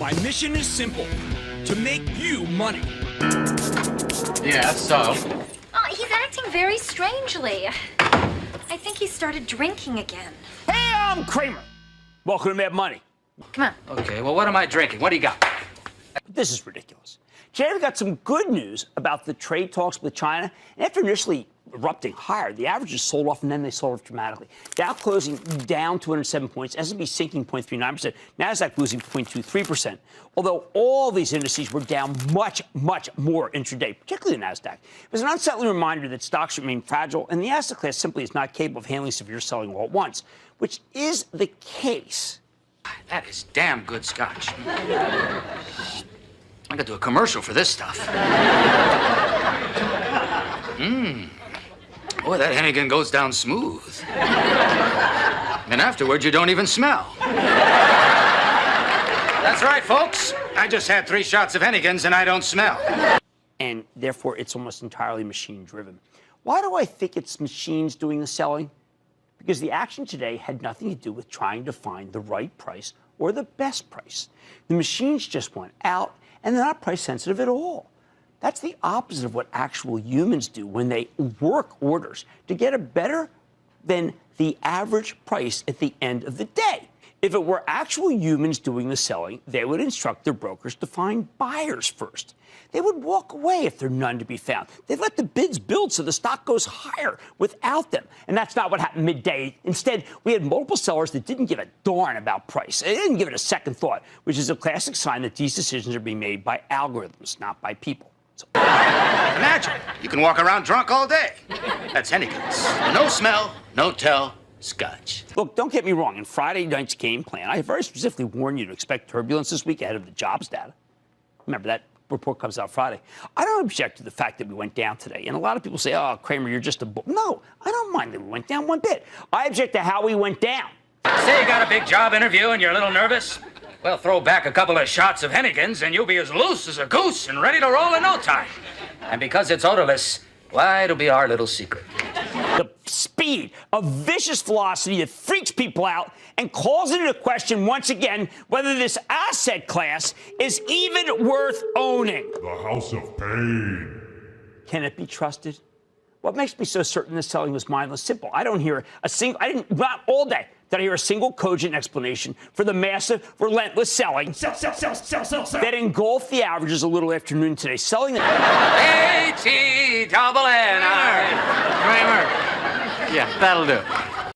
My mission is simple, to make you money. Yeah, so? Oh, he's acting very strangely. I think he started drinking again. Hey, I'm Kramer. Welcome to Mad Money. Come on. Okay, well, what am I drinking? What do you got? This is ridiculous. Today we got some good news about the trade talks with China. And after initially erupting higher, the averages sold off and then they sold off dramatically. Dow closing down 207 points, S&P sinking 0.39%, NASDAQ losing 0.23%. Although all these indices were down much, much more intraday, particularly the NASDAQ. It was an unsettling reminder that stocks remain fragile and the asset class simply is not capable of handling severe selling all at once, which is the case. That is damn good scotch. I could do a commercial for this stuff. Boy, that Hennigan goes down smooth. And afterwards, you don't even smell. That's right, folks. I just had 3 shots of Hennigans and I don't smell. And therefore, it's almost entirely machine-driven. Why do I think it's machines doing the selling? Because the action today had nothing to do with trying to find the right price or the best price. The machines just went out, and they're not price sensitive at all. That's the opposite of what actual humans do when they work orders to get a better than the average price at the end of the day. If it were actual humans doing the selling, they would instruct their brokers to find buyers first. They would walk away if there are none to be found. They'd let the bids build so the stock goes higher without them. And that's not what happened midday. Instead, we had multiple sellers that didn't give a darn about price. They didn't give it a second thought, which is a classic sign that these decisions are being made by algorithms, not by people. So Imagine, you can walk around drunk all day. That's Hennigan's. No smell, no tell, scotch. look, don't get me wrong. In Friday night's game plan, I very specifically warned you to expect turbulence this week ahead of the jobs data. Remember, that report comes out Friday. I don't object to the fact that we went down today. And a lot of people say, oh, Kramer, you're just a bull. No, I don't mind that we went down one bit. I object to how we went down. Say you got a big job interview and you're a little nervous? Well, throw back a couple of shots of Hennigan's and you'll be as loose as a goose and ready to roll in no time. And because it's odorless, why, it'll be our little secret. The speed of vicious velocity that freaks people out and calls into question once again whether this asset class is even worth owning. The House of Pain. Can it be trusted? What makes me so certain this selling was mindless? Simple. I don't hear not all day did I hear a single cogent explanation for the massive, relentless selling Sell. that engulfed the averages a little after noon today. Selling the A-T-double-N-I. Kramer. Yeah, that'll do.